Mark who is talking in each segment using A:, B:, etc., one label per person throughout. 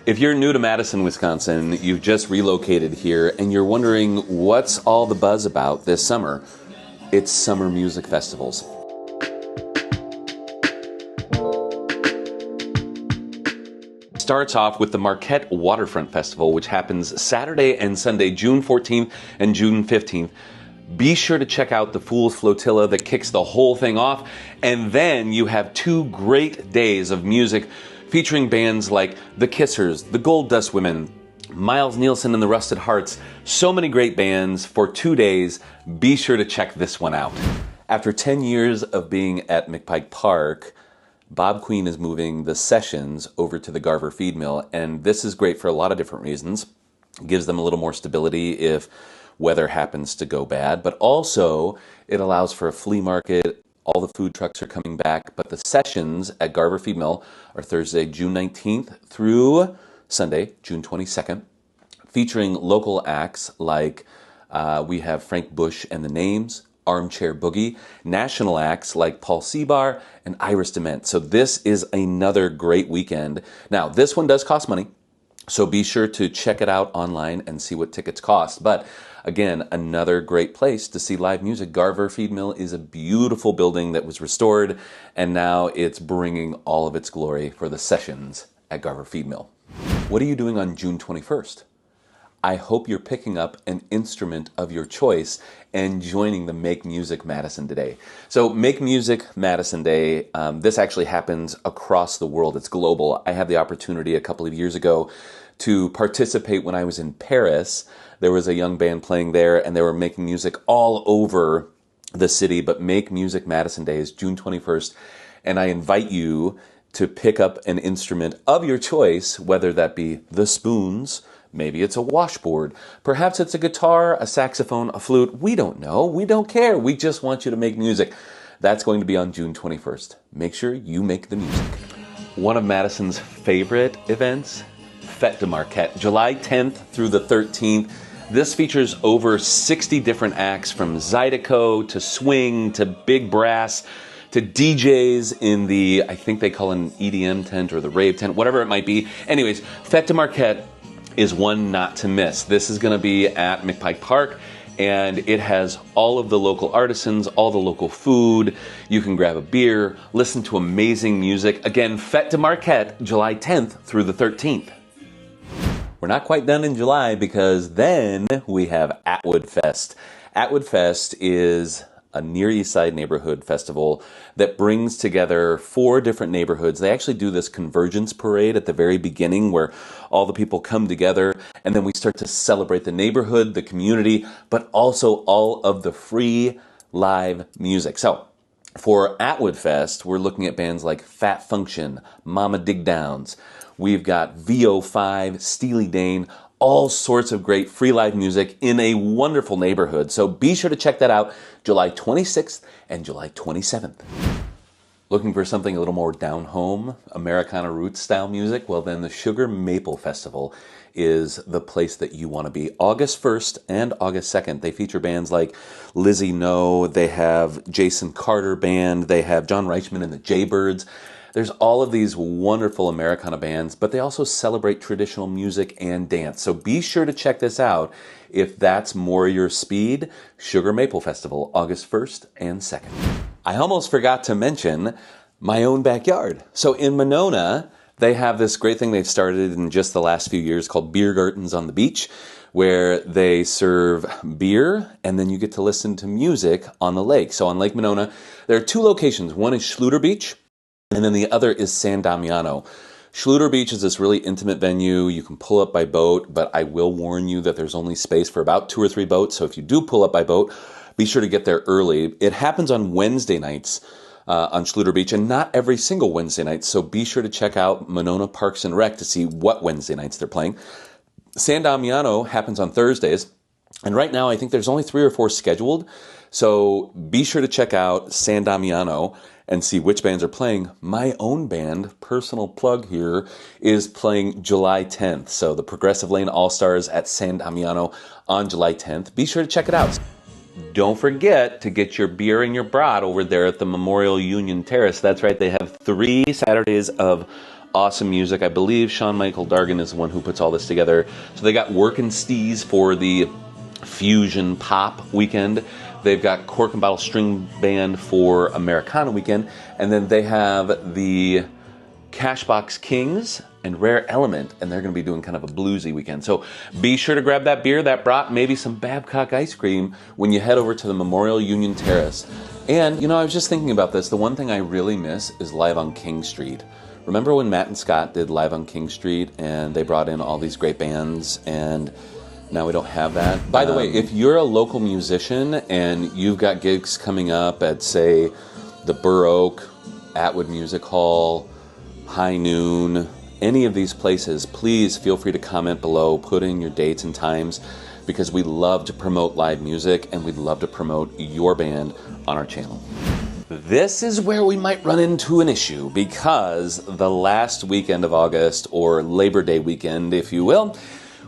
A: If you're new to Madison, Wisconsin, you've just relocated here, and you're wondering what's all the buzz about this summer, it's summer music festivals. Starts off with the Marquette Waterfront Festival, which happens Saturday and Sunday, June 14th and June 15th. Be sure to check out the Fool's Flotilla that kicks the whole thing off. And then you have 2 great days of music featuring bands like The Kissers, The Gold Dust Women, Miles Nielsen and the Rusted Hearts. So many great bands for 2 days. Be sure to check this one out. After 10 years of being at McPike Park, Bob Queen is moving the sessions over to the Garver Feed Mill, and this is great for a lot of different reasons. It gives them a little more stability if weather happens to go bad, but also it allows for a flea market. All the food trucks are coming back, but the sessions at Garver Feed Mill are Thursday, June 19th through Sunday, June 22nd, featuring local acts like we have Frank Bush and the Names, Armchair Boogie, national acts like Paul Seabar and Iris Dement. So this is another great weekend. Now, this one does cost money, so be sure to check it out online and see what tickets cost. But again, another great place to see live music. Garver Feed Mill is a beautiful building that was restored, and now it's bringing all of its glory for the sessions at Garver Feed Mill. What are you doing on June 21st? I hope you're picking up an instrument of your choice and joining the Make Music Madison Day. So Make Music Madison Day, this actually happens across the world. It's global. I had the opportunity a couple of years ago to participate when I was in Paris. There was a young band playing there, and they were making music all over the city. But Make Music Madison Day is June 21st, and I invite you to pick up an instrument of your choice, whether that be the spoons, maybe it's a washboard, perhaps it's a guitar, a saxophone, a flute. We don't know. We don't care. We just want you to make music. That's going to be on June 21st. Make sure you make the music. One of Madison's favorite events, Fête de Marquette, July 10th through the 13th. This features over 60 different acts, from Zydeco to swing to big brass to DJs in the, I think they call it an EDM tent or the rave tent, whatever it might be. Anyways, Fête de Marquette is one not to miss. This is going to be at McPike Park, and it has all of the local artisans, all the local food. You can grab a beer, listen to amazing music. Again, Fête de Marquette, July 10th through the 13th. We're not quite done in July, because then we have Atwood Fest. Atwood Fest is a Near East Side neighborhood festival that brings together 4 different neighborhoods. They actually do this convergence parade at the very beginning, where all the people come together, and then we start to celebrate the neighborhood, the community, but also all of the free live music. So for Atwood Fest, we're looking at bands like Fat Function, Mama Dig Downs. We've got VO5, Steely Dan, all sorts of great free live music in a wonderful neighborhood. So be sure to check that out, July 26th and July 27th. Looking for something a little more down-home, Americana roots style music? Well, then the Sugar Maple Festival is the place that you want to be. August 1st and August 2nd, they feature bands like Lizzie No, they have Jason Carter Band, they have John Reichman and the Jaybirds. There's all of these wonderful Americana bands, but they also celebrate traditional music and dance. So be sure to check this out if that's more your speed. Sugar Maple Festival, August 1st and 2nd. I almost forgot to mention my own backyard. So in Monona, they have this great thing they've started in just the last few years called Beer Gardens on the Beach, where they serve beer and then you get to listen to music on the lake. So on Lake Monona, there are 2 locations. One is Schluter Beach, and then the other is San Damiano. Schluter Beach is this really intimate venue. You can pull up by boat, but I will warn you that there's only space for about 2 or 3 boats. So if you do pull up by boat, be sure to get there early. It happens on Wednesday nights on Schluter Beach, and not every single Wednesday night. So be sure to check out Monona Parks and Rec to see what Wednesday nights they're playing. San Damiano happens on Thursdays, and right now I think there's only 3 or 4 scheduled. So be sure to check out San Damiano and see which bands are playing. My own band, personal plug here, is playing July 10th. So the Progressive Lane All-Stars at San Damiano on July 10th. Be sure to check it out. Don't forget to get your beer and your brat over there at the Memorial Union Terrace. That's right, they have 3 Saturdays of awesome music. I believe Sean Michael Dargan is the one who puts all this together. So they got Workin' Steez for the Fusion Pop weekend. They've got Cork and Bottle String Band for Americana weekend. And then they have the Cashbox Kings and Rare Element, and they're going to be doing kind of a bluesy weekend. So be sure to grab that beer, that brat, maybe some Babcock ice cream when you head over to the Memorial Union Terrace. And, you know, I was just thinking about this. The one thing I really miss is Live on King Street. Remember when Matt and Scott did Live on King Street and they brought in all these great bands, and now we don't have that? By the way, if you're a local musician and you've got gigs coming up at, say, the Burr Oak, Atwood Music Hall, High Noon, any of these places, please feel free to comment below, put in your dates and times, because we love to promote live music and we'd love to promote your band on our channel. This is where we might run into an issue, because the last weekend of August, or Labor Day weekend, if you will,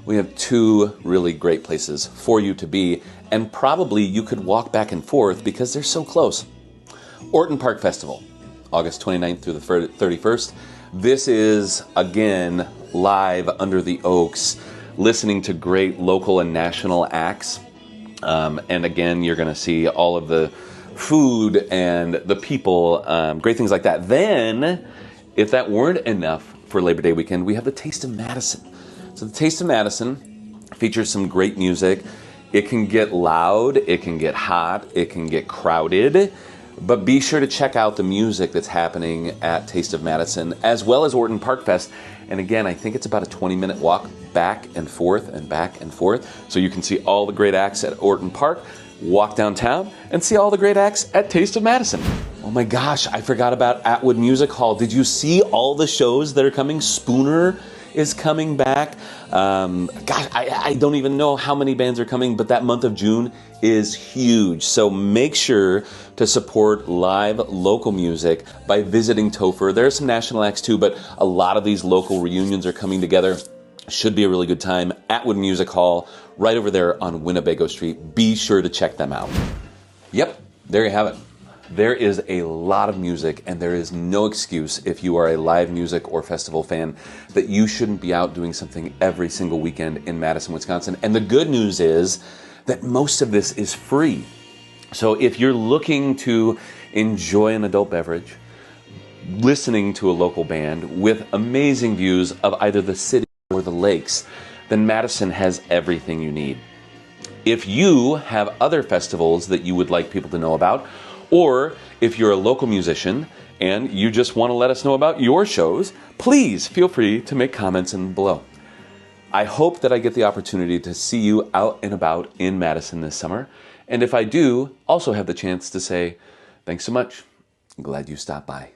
A: we have two really great places for you to be, and probably you could walk back and forth because they're so close. Orton Park Festival, August 29th through the 31st. This is, again, live under the oaks, listening to great local and national acts. And again, you're going to see all of the food and the people, great things like that. Then, if that weren't enough for Labor Day weekend, we have the Taste of Madison. So the Taste of Madison features some great music. It can get loud, it can get hot, it can get crowded. But be sure to check out the music that's happening at Taste of Madison, as well as Orton Park Fest. And again, I think it's about a 20-minute walk back and forth and back and forth. So you can see all the great acts at Orton Park, walk downtown, and see all the great acts at Taste of Madison. Oh my gosh, I forgot about Atwood Music Hall. Did you see all the shows that are coming? Spooner is coming back. Gosh, I don't even know how many bands are coming, but that month of June is huge. So make sure to support live local music by visiting Topher. There are some national acts too, but a lot of these local reunions are coming together. Should be a really good time. Atwood Music Hall, right over there on Winnebago Street. Be sure to check them out. Yep, there you have it. There is a lot of music, and there is no excuse, if you are a live music or festival fan, that you shouldn't be out doing something every single weekend in Madison, Wisconsin. And the good news is that most of this is free. So if you're looking to enjoy an adult beverage, listening to a local band with amazing views of either the city or the lakes, then Madison has everything you need. If you have other festivals that you would like people to know about, or if you're a local musician and you just want to let us know about your shows, please feel free to make comments in below. I hope that I get the opportunity to see you out and about in Madison this summer. And if I do, also have the chance to say, thanks so much. I'm glad you stopped by.